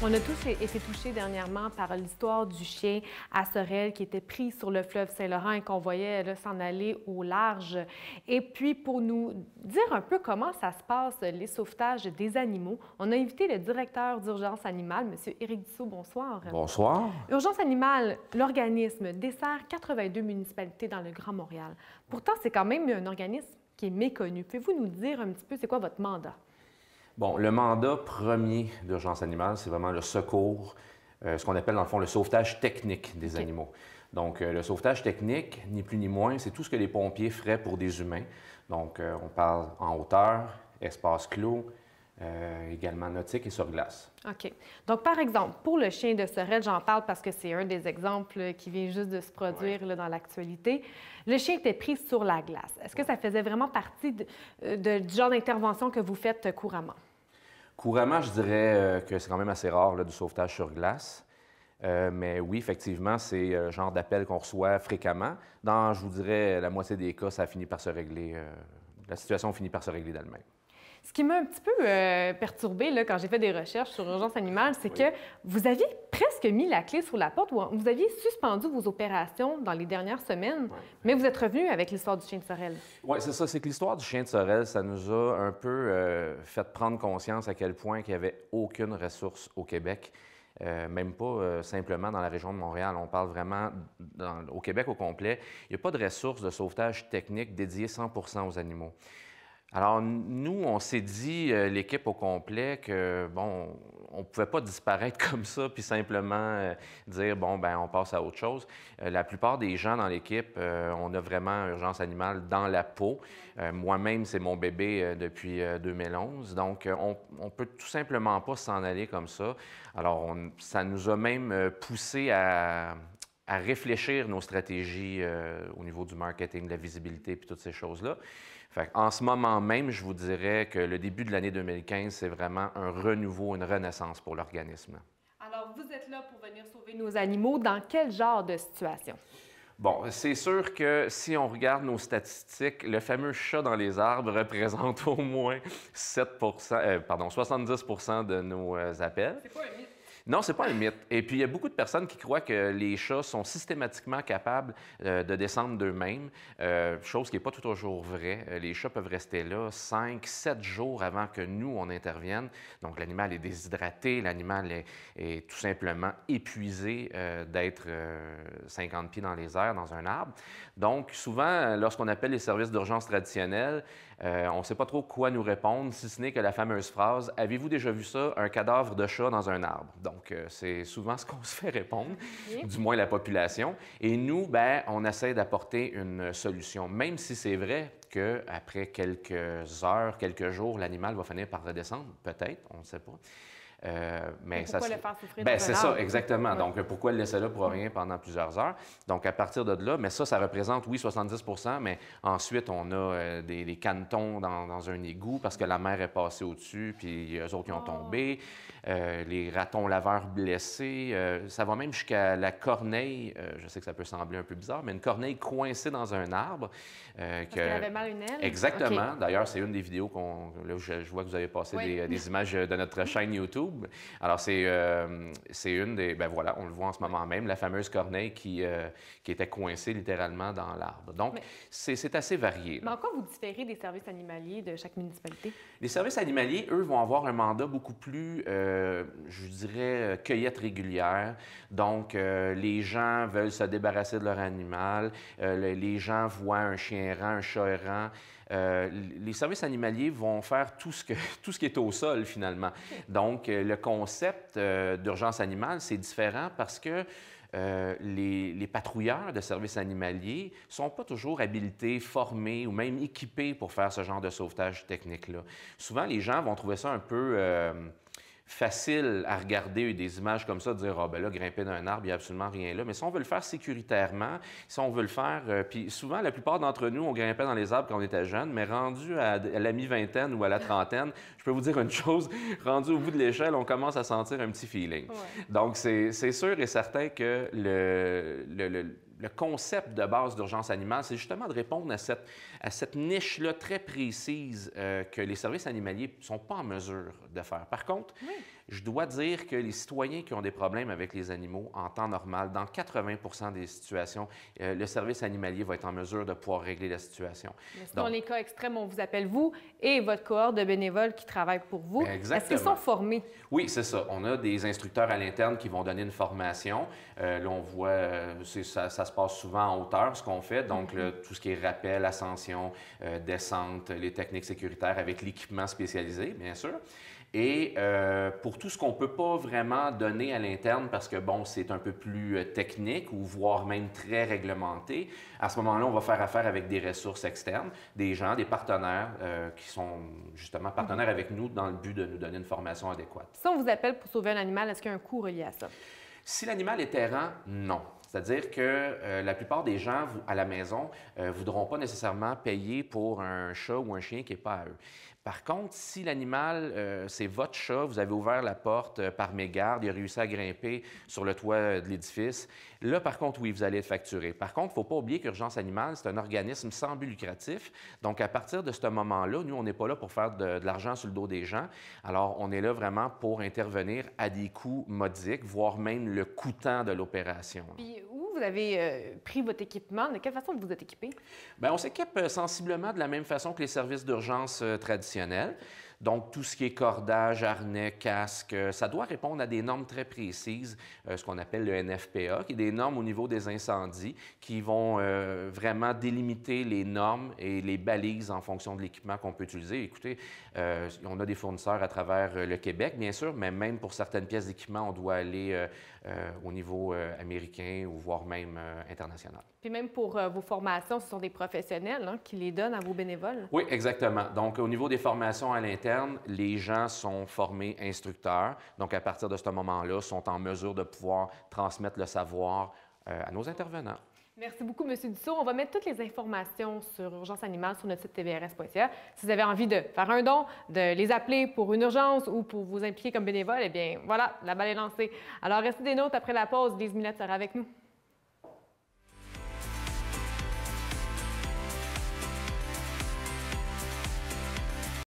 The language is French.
On a tous été touchés dernièrement par l'histoire du chien à Sorel qui était pris sur le fleuve Saint-Laurent et qu'on voyait s'en aller au large. Et puis, pour nous dire un peu comment ça se passe, les sauvetages des animaux, on a invité le directeur d'Urgence Animale, M. Éric Dussault. Bonsoir. Bonsoir. Urgence Animale, l'organisme, dessert 82 municipalités dans le Grand Montréal. Pourtant, c'est quand même un organisme qui est méconnu. Pouvez-vous nous dire un petit peu c'est quoi votre mandat? Bon, le mandat premier d'Urgence Animale, c'est vraiment le secours, ce qu'on appelle dans le fond le sauvetage technique des animaux. Donc, le sauvetage technique, ni plus ni moins, c'est tout ce que les pompiers feraient pour des humains. Donc, on parle en hauteur, espace clos, également nautique et sur glace. OK. Donc, par exemple, pour le chien de Sorel, j'en parle parce que c'est un des exemples qui vient juste de se produire là, dans l'actualité. Le chien était pris sur la glace. Est-ce que ça faisait vraiment partie du genre d'intervention que vous faites couramment? Couramment, je dirais que c'est quand même assez rare là, du sauvetage sur glace. Mais oui, effectivement, c'est le genre d'appel qu'on reçoit fréquemment. Dans, je vous dirais, la moitié des cas, ça finit par se régler. La situation finit par se régler d'elle-même. Ce qui m'a un petit peu perturbée là, quand j'ai fait des recherches sur Urgence Animale, c'est que vous aviez presque mis la clé sur la porte, ou vous aviez suspendu vos opérations dans les dernières semaines, mais vous êtes revenu avec l'histoire du chien de Sorel. Oui, c'est ça. C'est que l'histoire du chien de Sorel, ça nous a un peu fait prendre conscience à quel point il n'y avait aucune ressource au Québec. Même pas simplement dans la région de Montréal. On parle vraiment au Québec au complet. Il n'y a pas de ressources de sauvetage technique dédiées 100 aux animaux. Alors, nous, on s'est dit, l'équipe au complet, que, bon, on ne pouvait pas disparaître comme ça puis simplement dire, bon, ben on passe à autre chose. La plupart des gens dans l'équipe, on a vraiment Urgence Animale dans la peau. Moi-même, c'est mon bébé depuis 2011. Donc, on peut tout simplement pas s'en aller comme ça. Alors, ça nous a même poussé à réfléchir nos stratégies au niveau du marketing, de la visibilité puis toutes ces choses-là. En ce moment même, je vous dirais que le début de l'année 2015, c'est vraiment un renouveau, une renaissance pour l'organisme. Alors, vous êtes là pour venir sauver nos animaux. Dans quel genre de situation? Bon, c'est sûr que si on regarde nos statistiques, le fameux chat dans les arbres représente au moins 70 de nos appels. C'est pas un mythe. Non, c'est pas un mythe. Et puis, il y a beaucoup de personnes qui croient que les chats sont systématiquement capables de descendre d'eux-mêmes, chose qui n'est pas toujours vraie. Les chats peuvent rester là 5, 7 jours avant que nous, on intervienne. Donc, l'animal est déshydraté, l'animal est tout simplement épuisé d'être 50 pieds dans les airs, dans un arbre. Donc, souvent, lorsqu'on appelle les services d'urgence traditionnels, on ne sait pas trop quoi nous répondre, si ce n'est que la fameuse phrase « Avez-vous déjà vu ça, un cadavre de chat dans un arbre? » Donc, c'est souvent ce qu'on se fait répondre, du moins la population. Et nous, ben, on essaie d'apporter une solution, même si c'est vrai qu'après quelques heures, quelques jours, l'animal va finir par redescendre, peut-être, on ne sait pas. Mais pourquoi le faire souffrir ben, dans un c'est ça, arbre? exactement. Donc, pourquoi le laisser là pour rien pendant plusieurs heures? Donc, à partir de là, mais ça représente, oui, 70 mais ensuite, on a des canetons dans un égout parce que la mer est passée au-dessus, puis eux autres, ils ont tombé. Les ratons laveurs blessés. Ça va même jusqu'à la corneille. Je sais que ça peut sembler un peu bizarre, mais une corneille coincée dans un arbre. Parce qu'elle avait mal une aile? Exactement. Okay. D'ailleurs, c'est une des vidéos là, je vois que vous avez passé des images de notre chaîne YouTube. Alors, c'est une des... Ben voilà, on le voit en ce moment même, la fameuse corneille qui était coincée littéralement dans l'arbre. Donc, c'est assez varié. Mais en quoi vous différez des services animaliers de chaque municipalité? Les services animaliers, eux, vont avoir un mandat beaucoup plus, je dirais, cueillette régulière. Donc, les gens veulent se débarrasser de leur animal. Les gens voient un chien errant, un chat errant. Les services animaliers vont faire tout ce qui est au sol, finalement. Donc, le concept d'urgence animale, c'est différent parce que les patrouilleurs de services animaliers ne sont pas toujours habilités, formés ou même équipés pour faire ce genre de sauvetage technique-là. Souvent, les gens vont trouver ça un peu facile à regarder des images comme ça, de dire « Ah, ben là, grimper d'un arbre, il n'y a absolument rien là. » Mais si on veut le faire sécuritairement, si on veut le faire... puis souvent, la plupart d'entre nous, on grimpait dans les arbres quand on était jeune, mais rendu à la mi-vingtaine ou à la trentaine, je peux vous dire une chose, rendu au bout de l'échelle, on commence à sentir un petit feeling. Ouais. Donc, c'est sûr et certain que le concept de base d'urgence animale, c'est justement de répondre à cette niche-là très précise que les services animaliers ne sont pas en mesure de faire. Par contre, Je dois dire que les citoyens qui ont des problèmes avec les animaux en temps normal, dans 80 des situations, le service animalier va être en mesure de pouvoir régler la situation. Mais dans les cas extrêmes, on vous appelle vous et votre cohorte de bénévoles qui travaillent pour vous. Est-ce qu'ils sont formés? Oui, c'est ça. On a des instructeurs à l'interne qui vont donner une formation. Là, on voit, ça se passe souvent en hauteur, ce qu'on fait. Donc, tout ce qui est rappel, ascension, descente, les techniques sécuritaires avec l'équipement spécialisé, bien sûr. Et pour tout ce qu'on ne peut pas vraiment donner à l'interne parce que, bon, c'est un peu plus technique ou voire même très réglementé, à ce moment-là, on va faire affaire avec des ressources externes, des gens, des partenaires qui sont justement partenaires avec nous dans le but de nous donner une formation adéquate. Si on vous appelle pour sauver un animal, est-ce qu'il y a un coût relié à ça? Si l'animal est errant, non. C'est-à-dire que la plupart des gens à la maison ne voudront pas nécessairement payer pour un chat ou un chien qui n'est pas à eux. Par contre, si l'animal, c'est votre chat, vous avez ouvert la porte par mégarde, il a réussi à grimper sur le toit de l'édifice, là, par contre, oui, vous allez être facturé. Par contre, il ne faut pas oublier qu'Urgence Animale, c'est un organisme sans but lucratif. Donc, à partir de ce moment-là, nous, on n'est pas là pour faire de l'argent sur le dos des gens. Alors, on est là vraiment pour intervenir à des coûts modiques, voire même le coûtant de l'opération. Puis, où vous avez pris votre équipement? De quelle façon vous êtes équipé? Bien, on s'équipe sensiblement de la même façon que les services d'urgence traditionnels. Donc, tout ce qui est cordage, harnais, casque, ça doit répondre à des normes très précises, ce qu'on appelle le NFPA, qui est des normes au niveau des incendies, qui vont vraiment délimiter les normes et les balises en fonction de l'équipement qu'on peut utiliser. Écoutez, on a des fournisseurs à travers le Québec, bien sûr, mais même pour certaines pièces d'équipement, on doit aller au niveau américain ou voire même international. Puis même pour vos formations, ce sont des professionnels qui les donnent à vos bénévoles? Oui, exactement. Donc, au niveau des formations à l'interne, les gens sont formés instructeurs. Donc, à partir de ce moment-là, sont en mesure de pouvoir transmettre le savoir à nos intervenants. Merci beaucoup, M. Dussault. On va mettre toutes les informations sur Urgence Animale sur notre site tvrs.ca. Si vous avez envie de faire un don, de les appeler pour une urgence ou pour vous impliquer comme bénévole, eh bien, voilà, la balle est lancée. Alors, restez des nôtres après la pause. Lise Millette sera avec nous.